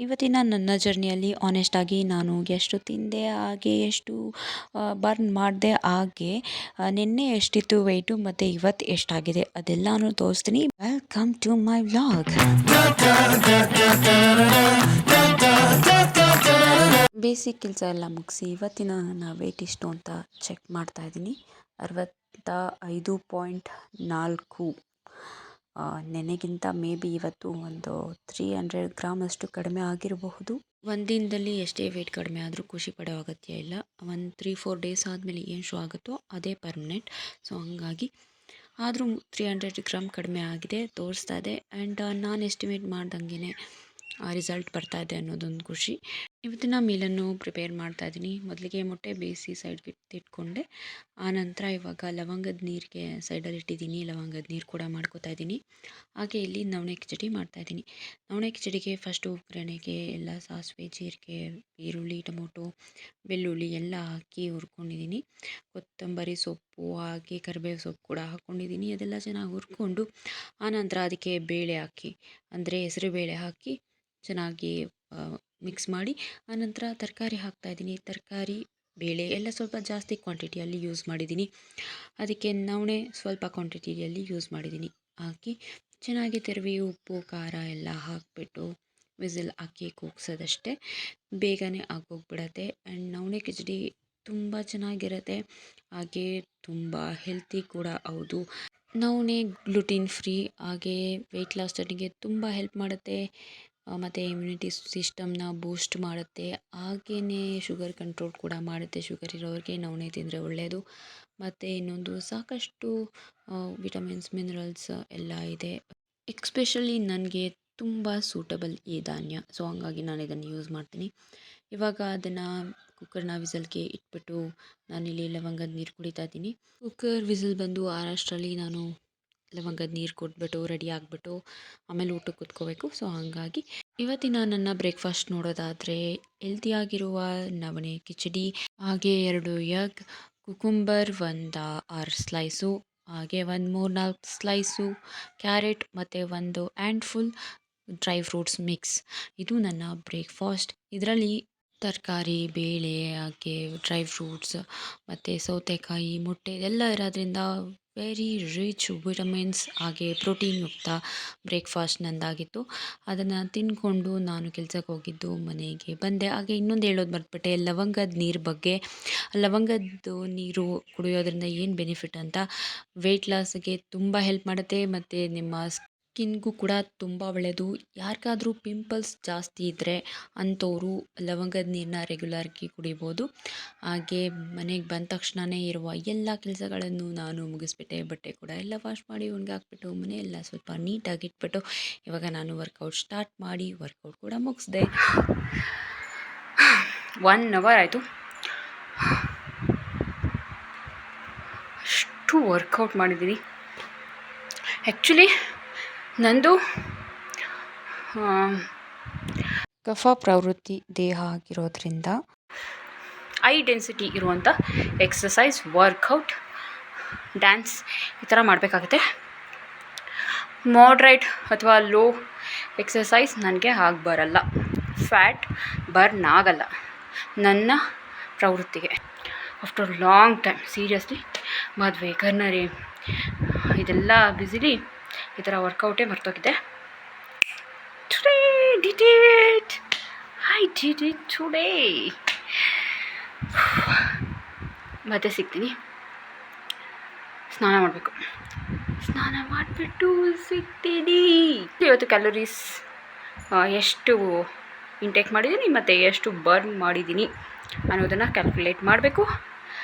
ಇವತ್ತಿನ ನನ್ನ ಜರ್ನಿಯಲ್ಲಿ ಆನೆಸ್ಟಾಗಿ ನಾನು ಎಷ್ಟು ತಿಂದೆ ಹಾಗೆ ಎಷ್ಟು ಬರ್ನ್ ಮಾಡಿದೆ ಹಾಗೆ ನಿನ್ನೆ ಎಷ್ಟಿತ್ತು ವೆಯ್ಟು ಮತ್ತು ಇವತ್ತು ಎಷ್ಟಾಗಿದೆ ಅದೆಲ್ಲನೂ ತೋರಿಸ್ತೀನಿ. Welcome to my vlog. Basic ಕೆಲಸ ಎಲ್ಲ ಮುಗಿಸಿ ಇವತ್ತಿನ ನನ್ನ ವೆಯ್ಟ್ ಎಷ್ಟು ಅಂತ ಚೆಕ್ ಮಾಡ್ತಾಯಿದ್ದೀನಿ. 65.4. ನೆನೆಗಿಂತ ಮೇ ಬಿ ಇವತ್ತು ಒಂದು 300 ಗ್ರಾಮ್ ಅಷ್ಟು ಕಡಿಮೆ ಆಗಿರಬಹುದು. ಒಂದಿನದಲ್ಲಿ ಎಷ್ಟೇ ವೆಯ್ಟ್ ಕಡಿಮೆ ಆದರೂ ಖುಷಿ ಪಡೋ ಅಗತ್ಯ ಇಲ್ಲ. ಒಂದು 3-4 ಡೇಸ್ ಆದಮೇಲೆ ಏನು ಶೋ ಆಗುತ್ತೋ ಅದೇ ಪರ್ಮನೆಂಟ್. ಸೊ ಹಂಗಾಗಿ ಆದರೂ 300 ಗ್ರಾಮ್ ಕಡಿಮೆ ಆಗಿದೆ ತೋರಿಸ್ತಾ ಇದೆ. ಆ್ಯಂಡ್ ನಾನು ಎಸ್ಟಿಮೇಟ್ ಮಾಡ್ದಂಗೆ ರಿಸಲ್ಟ್ ಬರ್ತಾ ಇದೆ ಅನ್ನೋದೊಂದು ಖುಷಿ. ಇವತ್ತಿನ ಮೀಲನ್ನು ಪ್ರಿಪೇರ್ ಮಾಡ್ತಾ ಇದ್ದೀನಿ. ಮೊದಲಿಗೆ ಮೊಟ್ಟೆ ಬೇಯಿಸಿ ಸೈಡ್ಗೆ ಇಟ್ಕೊಂಡೆ. ಆನಂತರ ಇವಾಗ ಲವಂಗದ ನೀರಿಗೆ ಸೈಡಲ್ಲಿ ಇಟ್ಟಿದ್ದೀನಿ. ಲವಂಗದ ನೀರು ಕೂಡ ಮಾಡ್ಕೋತಾ ಇದ್ದೀನಿ. ಹಾಗೆ ಇಲ್ಲಿ ನವಣೆ ಕಿಚಡಿ ಮಾಡ್ತಾಯಿದ್ದೀನಿ. ನವಣೆ ಕಿಚಡಿಗೆ ಫಸ್ಟು ಒಗ್ಗರಣೆಗೆ ಎಲ್ಲ ಸಾಸಿವೆ, ಜೀರಿಗೆ, ಈರುಳ್ಳಿ, ಟೊಮೊಟೊ, ಬೆಳ್ಳುಳ್ಳಿ ಎಲ್ಲ ಹಾಕಿ ಹುರ್ಕೊಂಡಿದ್ದೀನಿ. ಕೊತ್ತಂಬರಿ ಸೊಪ್ಪು ಹಾಗೆ ಕರಿಬೇವು ಸೊಪ್ಪು ಕೂಡ ಹಾಕ್ಕೊಂಡಿದ್ದೀನಿ. ಅದೆಲ್ಲ ಚೆನ್ನಾಗಿ ಹುರ್ಕೊಂಡು ಆನಂತರ ಅದಕ್ಕೆ ಬೇಳೆ ಹಾಕಿ ಅಂದರೆ ಹೆಸರು ಬೇಳೆ ಹಾಕಿ ಚೆನ್ನಾಗಿ ಮಿಕ್ಸ್ ಮಾಡಿ ಆನಂತರ ತರಕಾರಿ ಹಾಕ್ತಾಯಿದ್ದೀನಿ. ತರಕಾರಿ, ಬೇಳೆ ಎಲ್ಲ ಸ್ವಲ್ಪ ಜಾಸ್ತಿ ಕ್ವಾಂಟಿಟಿಯಲ್ಲಿ ಯೂಸ್ ಮಾಡಿದ್ದೀನಿ. ಅದಕ್ಕೆ ನವಣೆ ಸ್ವಲ್ಪ ಕ್ವಾಂಟಿಟಿಯಲ್ಲಿ ಯೂಸ್ ಮಾಡಿದ್ದೀನಿ. ಹಾಕಿ ಚೆನ್ನಾಗಿ ತಿರುವಿ ಉಪ್ಪು ಖಾರ ಎಲ್ಲ ಹಾಕಿಬಿಟ್ಟು ವಿಸಿಲ್ ಹಾಕಿ ಕೂಗ್ಸೋದಷ್ಟೇ. ಬೇಗನೆ ಆಗೋಗ್ಬಿಡತ್ತೆ. ಆ್ಯಂಡ್ ನವಣೆ ಕಿಚಡಿ ತುಂಬ ಚೆನ್ನಾಗಿರುತ್ತೆ. ಹಾಗೆ ತುಂಬ ಹೆಲ್ತಿ ಕೂಡ ಹೌದು. ನವಣೆ ಗ್ಲುಟಿನ್ ಫ್ರೀ, ಹಾಗೆ ವೆಯ್ಟ್ ಲಾಸ್ ಜರ್ನಿಗೆ ತುಂಬ ಹೆಲ್ಪ್ ಮಾಡುತ್ತೆ. ಮತ್ತು ಇಮ್ಯುನಿಟಿ ಸಿಸ್ಟಮ್ನ ಬೂಸ್ಟ್ ಮಾಡುತ್ತೆ. ಹಾಗೆಯೇ ಶುಗರ್ ಕಂಟ್ರೋಲ್ ಕೂಡ ಮಾಡುತ್ತೆ. ಶುಗರ್ ಇರೋರಿಗೆ ನವಣೆ ತಿಂದರೆ ಒಳ್ಳೆಯದು. ಮತ್ತು ಇನ್ನೊಂದು ಸಾಕಷ್ಟು ವಿಟಮಿನ್ಸ್, ಮಿನರಲ್ಸ್ ಎಲ್ಲ ಇದೆ. ಎಕ್ಸ್ಪೆಷಲಿ ನನಗೆ ತುಂಬ ಸೂಟಬಲ್ ಈ ಧಾನ್ಯ. ಸೊ ಹಂಗಾಗಿ ನಾನು ಇದನ್ನು ಯೂಸ್ ಮಾಡ್ತೀನಿ. ಇವಾಗ ಅದನ್ನು ಕುಕ್ಕರ್ನ ವಿಸಲ್ಗೆ ಇಟ್ಬಿಟ್ಟು ನಾನಿಲ್ಲಿ ಲವಂಗದ ನೀರು ಕುಡಿತಾ ಇದ್ದೀನಿ. ಕುಕ್ಕರ್ ವಿಸಿಲ್ ಬಂದು ಆರಷ್ಟರಲ್ಲಿ ನಾನು ಲವಂಗದ ನೀರು ಕೊಟ್ಬಿಟ್ಟು ರೆಡಿ ಆಗಿಬಿಟ್ಟು ಆಮೇಲೆ ಊಟಕ್ಕೆ ಕೂತ್ಕೋಬೇಕು. ಸೊ ಹಾಗಾಗಿ ಇವತ್ತಿನ ನನ್ನ ಬ್ರೇಕ್ಫಾಸ್ಟ್ ನೋಡೋದಾದರೆ ಹೆಲ್ತಿಯಾಗಿರುವ ನವಣೆ ಕಿಚಡಿ, ಹಾಗೆ 2 ಎಗ್, ಕುಕುಂಬರ್ 6 ಸ್ಲೈಸು, ಹಾಗೆ ಒಂದು 3-4 ಸ್ಲೈಸು ಕ್ಯಾರೆಟ್ ಮತ್ತು ಒಂದು ಹ್ಯಾಂಡ್ಫುಲ್ ಡ್ರೈ ಫ್ರೂಟ್ಸ್ ಮಿಕ್ಸ್. ಇದು ನನ್ನ ಬ್ರೇಕ್ಫಾಸ್ಟ್. ಇದರಲ್ಲಿ ತರಕಾರಿ, ಬೇಳೆ, ಹಾಗೆ ಡ್ರೈ ಫ್ರೂಟ್ಸ್ ಮತ್ತು ಸೌತೆಕಾಯಿ, ಮೊಟ್ಟೆ ಇದೆಲ್ಲ ಇರೋದ್ರಿಂದ ವೆರಿ ರಿಚ್ ವಿಟಮಿನ್ಸ್ ಹಾಗೆ ಪ್ರೋಟೀನ್ ಯುಕ್ತ ಬ್ರೇಕ್ಫಾಸ್ಟ್ ನಂದಾಗಿತ್ತು. ಅದನ್ನು ತಿಂದ್ಕೊಂಡು ನಾನು ಕೆಲ್ಸಕ್ಕೆ ಹೋಗಿದ್ದು ಮನೆಗೆ ಬಂದೆ. ಹಾಗೆ ಇನ್ನೊಂದು ಹೇಳೋದು ಮರೆತುಬಿಟ್ಟೆ, ಲವಂಗದ ನೀರು ಬಗ್ಗೆ. ಲವಂಗದ ನೀರು ಕುಡಿಯೋದ್ರಿಂದ ಏನು ಬೆನಿಫಿಟ್ ಅಂತ, ವೆಯ್ಟ್ ಲಾಸ್ಗೆ ತುಂಬ ಹೆಲ್ಪ್ ಮಾಡುತ್ತೆ ಮತ್ತು ನಿಮ್ಮ ಸ್ಕಿನ್ಗೂ ಕೂಡ ತುಂಬ ಒಳ್ಳೆಯದು. ಯಾರಿಗಾದ್ರೂ ಪಿಂಪಲ್ಸ್ ಜಾಸ್ತಿ ಇದ್ದರೆ ಅಂಥವರು ಲವಂಗದ ನೀರನ್ನ ರೆಗ್ಯುಲರ್ಗೆ ಕುಡಿಬೋದು. ಹಾಗೆ ಮನೆಗೆ ಬಂದ ತಕ್ಷಣವೇ ಇರುವ ಎಲ್ಲ ಕೆಲಸಗಳನ್ನು ನಾನು ಮುಗಿಸ್ಬಿಟ್ಟೆ. ಬಟ್ಟೆ ಕೂಡ ಎಲ್ಲ ವಾಶ್ ಮಾಡಿ ಒಣಗಾಕ್ಬಿಟ್ಟು ಮನೆಯೆಲ್ಲ ಸ್ವಲ್ಪ ನೀಟಾಗಿ ಇಟ್ಬಿಟ್ಟು ಇವಾಗ ನಾನು ವರ್ಕೌಟ್ ಸ್ಟಾರ್ಟ್ ಮಾಡಿ ವರ್ಕೌಟ್ ಕೂಡ ಮುಗಿಸ್ದೆ. 1 ಅವರ್ ಆಯಿತು. ಅಷ್ಟು ವರ್ಕೌಟ್ ಮಾಡಿದ್ದೀನಿ. ಆ್ಯಕ್ಚುಲಿ ನಂದು ಕಫ ಪ್ರವೃತ್ತಿ ದೇಹ ಆಗಿರೋದ್ರಿಂದ ಹೈ ಡೆನ್ಸಿಟಿ ಇರುವಂಥ ಎಕ್ಸಸೈಸ್, ವರ್ಕೌಟ್, ಡ್ಯಾನ್ಸ್ ಈ ಥರ ಮಾಡಬೇಕಾಗುತ್ತೆ. ಮಾಡ್ರೇಟ್ ಅಥವಾ ಲೋ ಎಕ್ಸಸೈಸ್ ನನಗೆ ಆಗಿ ಬರಲ್ಲ. ಫ್ಯಾಟ್ ಬರ್ನ್ ಆಗಲ್ಲ ನನ್ನ ಪ್ರವೃತ್ತಿಗೆ. ಆಫ್ಟರ್ ಲಾಂಗ್ ಟೈಮ್ ಸೀರಿಯಸ್ಲಿ ಮದುವೆ, ಕರ್ನರಿ ಇದೆಲ್ಲ ಬ್ಯುಸಿಲಿ ಈ ಥರ ವರ್ಕೌಟೇ ಮರ್ತೋಗಿದೆ. I did it today. ಮತ್ತೆ ಸಿಗ್ತೀನಿ. ಸ್ನಾನ ಮಾಡಬೇಕು. ಸ್ನಾನ ಮಾಡಿಬಿಟ್ಟು ಸಿಗ್ತೀನಿ. ಇವತ್ತು ಕ್ಯಾಲೋರೀಸ್ ಎಷ್ಟು ಇಂಟೇಕ್ ಮಾಡಿದ್ದೀನಿ ಮತ್ತು ಎಷ್ಟು ಬರ್ನ್ ಮಾಡಿದ್ದೀನಿ ಅನ್ನೋದನ್ನು ಕ್ಯಾಲ್ಕುಲೇಟ್ ಮಾಡಬೇಕು.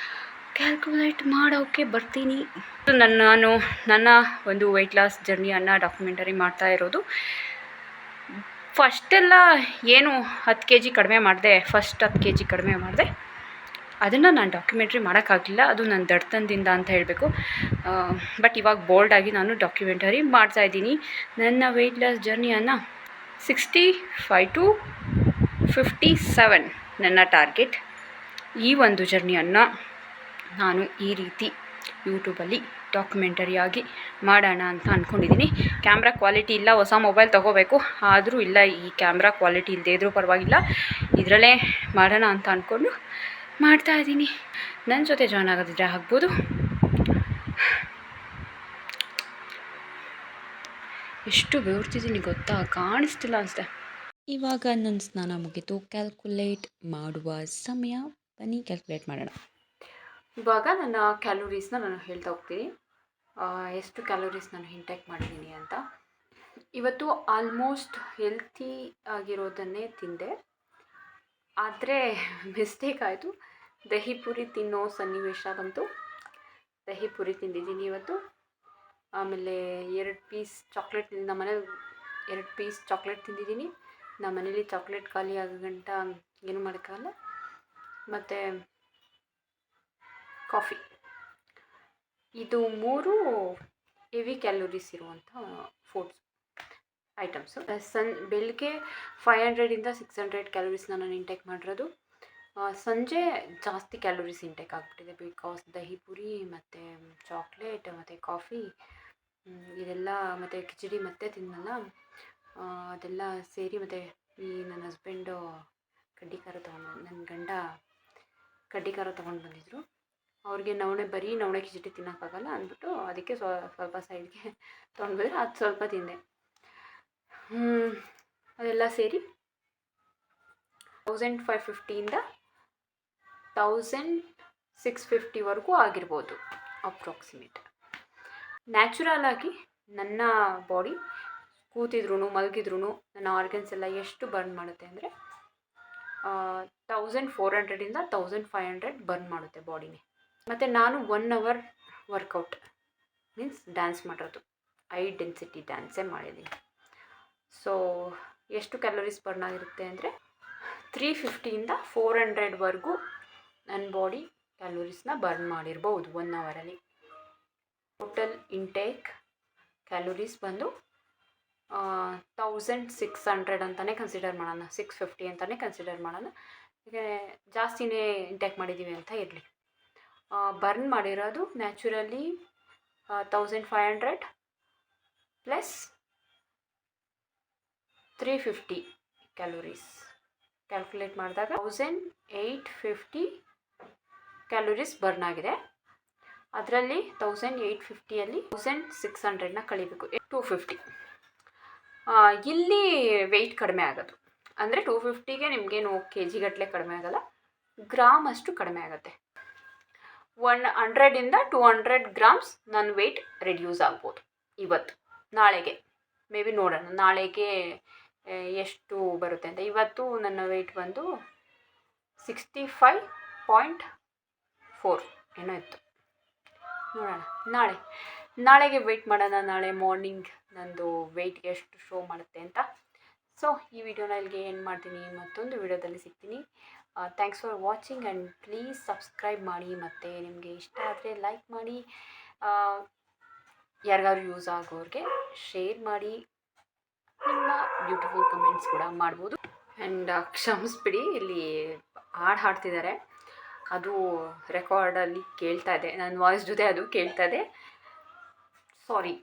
ಕ್ಯಾಲ್ಕುಲೇಟ್ ಮಾಡೋಕ್ಕೆ ಬರ್ತೀನಿ. ನಾನು ನನ್ನ ಒಂದು ವೆಯ್ಟ್ ಲಾಸ್ ಜರ್ನಿಯನ್ನು ಡಾಕ್ಯುಮೆಂಟರಿ ಮಾಡ್ತಾ ಇರೋದು. ಫಸ್ಟೆಲ್ಲ ಏನು 10 kg ಕಡಿಮೆ ಮಾಡಿದೆ. ಫಸ್ಟ್ 10 kg ಕಡಿಮೆ ಮಾಡಿದೆ. ಅದನ್ನು ನಾನು ಡಾಕ್ಯುಮೆಂಟ್ರಿ ಮಾಡೋಕ್ಕಾಗಲಿಲ್ಲ. ಅದು ನನ್ನ ದಡ್ತನದಿಂದ ಅಂತ ಹೇಳಬೇಕು. ಬಟ್ ಇವಾಗ ಬೋಲ್ಡಾಗಿ ನಾನು ಡಾಕ್ಯುಮೆಂಟರಿ ಮಾಡ್ತಾಯಿದ್ದೀನಿ. ನನ್ನ ವೆಯ್ಟ್ ಲಾಸ್ ಜರ್ನಿಯನ್ನು 65 to 57 ನನ್ನ ಟಾರ್ಗೆಟ್. ಈ ಒಂದು ಜರ್ನಿಯನ್ನು ನಾನು ಈ ರೀತಿ ಯೂಟ್ಯೂಬಲ್ಲಿ ಡಾಕ್ಯುಮೆಂಟರಿಯಾಗಿ ಮಾಡೋಣ ಅಂತ ಅಂದ್ಕೊಂಡಿದ್ದೀನಿ. ಕ್ಯಾಮ್ರಾ ಕ್ವಾಲಿಟಿ ಇಲ್ಲ, ಹೊಸ ಮೊಬೈಲ್ ತೊಗೋಬೇಕು, ಆದರೂ ಇಲ್ಲ, ಈ ಕ್ಯಾಮ್ರಾ ಕ್ವಾಲಿಟಿ ಇಲ್ಲದೇ ಇದ್ರೂ ಪರವಾಗಿಲ್ಲ, ಇದರಲ್ಲೇ ಮಾಡೋಣ ಅಂತ ಅಂದ್ಕೊಂಡು ಮಾಡ್ತಾಯಿದ್ದೀನಿ. ನನ್ನ ಜೊತೆ ಜಾಯ್ನ್ ಆಗೋದಿದ್ರೆ ಆಗ್ಬೋದು. ಎಷ್ಟು ಬೆವರ್ತಿದ್ದೀನಿ ಗೊತ್ತಾ, ಕಾಣಿಸ್ತಿಲ್ಲ ಅನಿಸುತ್ತೆ. ಇವಾಗ ನನ್ನ ಸ್ನಾನ ಮುಗಿತು, ಕ್ಯಾಲ್ಕುಲೇಟ್ ಮಾಡುವ ಸಮಯ. ಬನ್ನಿ ಕ್ಯಾಲ್ಕುಲೇಟ್ ಮಾಡೋಣ. ಇವಾಗ ನನ್ನ ಕ್ಯಾಲೋರೀಸ್ನ ನಾನು ಹೇಳ್ತಾ ಹೋಗ್ತೀನಿ, ಎಷ್ಟು ಕ್ಯಾಲೋರೀಸ್ ನಾನು ಇಂಟೇಕ್ ಮಾಡಿದ್ದೀನಿ ಅಂತ. ಇವತ್ತು ಆಲ್ಮೋಸ್ಟ್ ಹೆಲ್ತಿ ಆಗಿರೋದನ್ನೇ ತಿಂದೆ, ಆದರೆ ಮಿಸ್ಟೇಕ್ ಆಯಿತು. ದಹಿ ಪುರಿ ತಿನ್ನೋ ಸನ್ನಿವೇಶ ಬಂತು. ದಹಿ ಪುರಿ ತಿಂದಿದ್ದೀನಿ ಇವತ್ತು. ಆಮೇಲೆ 2 ಪೀಸ್ ಚಾಕ್ಲೇಟ್ ನಮ್ಮ ಮನೇಲಿ 2 ಪೀಸ್ ಚಾಕ್ಲೇಟ್ ತಿಂದಿದ್ದೀನಿ. ನಮ್ಮ ಮನೇಲಿ ಚಾಕ್ಲೇಟ್ ಖಾಲಿ ಆಗೋ ಗಂಟ ಏನು ಮಾಡೋಕ್ಕಾಗಲ್ಲ. ಮತ್ತು ಕಾಫಿ. ಇದು 3 ಹೆವಿ ಕ್ಯಾಲೋರೀಸ್ ಇರುವಂಥ ಫುಡ್ಸ್ ಐಟಮ್ಸು. ಬೆಳಗ್ಗೆ 500ಇಂದ 600 ಕ್ಯಾಲೋರೀಸ್ನ ನಾನು ಇಂಟೇಕ್ ಮಾಡಿರೋದು. ಸಂಜೆ ಜಾಸ್ತಿ ಕ್ಯಾಲೋರೀಸ್ ಇಂಟೇಕ್ ಆಗಿಬಿಟ್ಟಿದೆ, ಬಿಕಾಸ್ ದಹಿ ಪುರಿ ಮತ್ತು ಚಾಕ್ಲೇಟ್ ಮತ್ತು ಕಾಫಿ ಇದೆಲ್ಲ, ಮತ್ತು ಕಿಚಡಿ ಮತ್ತೆ ತಿನ್ನಲ್ಲ, ಅದೆಲ್ಲ ಸೇರಿ. ಮತ್ತು ಈ ನನ್ನ ಹಸ್ಬೆಂಡು ನನ್ನ ಗಂಡ ಕಡ್ಡಿಕಾರ ತೊಗೊಂಡು ಬಂದಿದ್ದರು. ಅವ್ರಿಗೆ ಬರೀ ನವಣೆ ಕಿಚಡಿ ತಿನ್ನೋಕ್ಕಾಗಲ್ಲ ಅಂದ್ಬಿಟ್ಟು ಅದಕ್ಕೆ ಸ್ವಲ್ಪ ಸೈಡ್ಗೆ ತೊಗೊಂಡು ಬಂದರೆ ಅದು ಸ್ವಲ್ಪ ತಿಂದೆ. ಅದೆಲ್ಲ ಸೇರಿ 1550ಇಂದ 1650ವರೆಗೂ ಆಗಿರ್ಬೋದು ಅಪ್ರಾಕ್ಸಿಮೇಟ್. ನ್ಯಾಚುರಲ್ ಆಗಿ ನನ್ನ ಬಾಡಿ ಕೂತಿದ್ರು ಮಲಗಿದ್ರು ನನ್ನ ಆರ್ಗನ್ಸ್ ಎಲ್ಲ ಎಷ್ಟು ಬರ್ನ್ ಮಾಡುತ್ತೆ ಅಂದರೆ 1400ಇಂದ 1500 ಬರ್ನ್ ಮಾಡುತ್ತೆ ಬಾಡಿನೇ. ಮತ್ತು ನಾನು 1 hour ವರ್ಕೌಟ್ ಮೀನ್ಸ್ ಡ್ಯಾನ್ಸ್ ಮಾಡಿರೋದು, ಹೈ ಡೆನ್ಸಿಟಿ ಡ್ಯಾನ್ಸೇ ಮಾಡಿದ್ದೀನಿ. ಸೊ ಎಷ್ಟು ಕ್ಯಾಲೋರೀಸ್ ಬರ್ನ್ ಆಗಿರುತ್ತೆ ಅಂದರೆ 350ಇಂದ 400ವರೆಗೂ ನನ್ನ ಬಾಡಿ ಕ್ಯಾಲೋರೀಸ್ನ ಬರ್ನ್ ಮಾಡಿರ್ಬೋದು 1 ಅವರಲ್ಲಿ. ಟೋಟಲ್ ಇಂಟೇಕ್ ಕ್ಯಾಲೋರೀಸ್ ಬಂದು 1600 ಅಂತಲೇ ಕನ್ಸಿಡರ್ ಮಾಡೋಣ, 650 ಅಂತಲೇ ಕನ್ಸಿಡರ್ ಮಾಡೋಣ. ಈಗ ಜಾಸ್ತಿನೇ ಇಂಟೇಕ್ ಮಾಡಿದ್ದೀವಿ ಅಂತ ಇರಲಿ. ಬರ್ನ್ ಮಾಡಿರೋದು ನ್ಯಾಚುರಲಿ 1500 ಪ್ಲಸ್ 350 ಕ್ಯಾಲೋರೀಸ್. ಕ್ಯಾಲ್ಕುಲೇಟ್ ಮಾಡಿದಾಗ 1850 ಕ್ಯಾಲೋರೀಸ್ ಬರ್ನ್ ಆಗಿದೆ. ಅದರಲ್ಲಿ 1850ಯಲ್ಲಿ 1600ನ ಕಳಿಬೇಕು, 250. ಇಲ್ಲಿ ವೆಯ್ಟ್ ಕಡಿಮೆ ಆಗೋದು ಅಂದರೆ 250ಗೆ ನಿಮಗೇನು kg ಗಟ್ಟಲೆ ಕಡಿಮೆ ಆಗೋಲ್ಲ, ಗ್ರಾಮ್ ಅಷ್ಟು ಕಡಿಮೆ ಆಗುತ್ತೆ. 100ಇಂದ 200 ಗ್ರಾಮ್ಸ್ ನನ್ನ ವೆಯ್ಟ್ ರೆಡ್ಯೂಸ್ ಆಗ್ಬೋದು ಇವತ್ತು. ನಾಳೆಗೆ ಮೇ ಬಿ ನೋಡೋಣ, ನಾಳೆಗೆ ಎಷ್ಟು ಬರುತ್ತೆ ಅಂತ. ಇವತ್ತು ನನ್ನ ವೆಯ್ಟ್ ಬಂದು 65.4 ಏನೋ ಇತ್ತು. ನೋಡೋಣ ನಾಳೆಗೆ ವೆಯ್ಟ್ ಮಾಡೋಣ. ನಾಳೆ ಮಾರ್ನಿಂಗ್ ನಂದು ವೆಯ್ಟ್ ಎಷ್ಟು ಶೋ ಮಾಡುತ್ತೆ ಅಂತ. ಸೊ ಈ ವಿಡಿಯೋನ ಇಲ್ಲಿಗೆ ಏನು ಮಾಡ್ತೀನಿ, ಮತ್ತೊಂದು ವಿಡಿಯೋದಲ್ಲಿ ಸಿಗ್ತೀನಿ. Thanks for watching and please subscribe ಮಾಡಿ, ಮತ್ತು ನಿಮಗೆ ಇಷ್ಟ ಆದರೆ ಲೈಕ್ ಮಾಡಿ, ಯಾರಿಗಾದ್ರು ಯೂಸ್ ಆಗೋರಿಗೆ ಶೇರ್ ಮಾಡಿ, ನಿಮ್ಮ ಬ್ಯೂಟಿಫುಲ್ ಕಮೆಂಟ್ಸ್ ಕೂಡ ಮಾಡ್ಬೋದು. ಆ್ಯಂಡ್ ಕ್ಷಮಿಸ್ಬಿಡಿ, ಇಲ್ಲಿ ಹಾಡ್ತಿದ್ದಾರೆ, ಅದು ರೆಕಾರ್ಡಲ್ಲಿ ಕೇಳ್ತಾ ಇದೆ, ನನ್ನ ವಾಯ್ಸ್ ಜೊತೆ ಅದು ಕೇಳ್ತಾ ಇದೆ, ಸಾರಿ.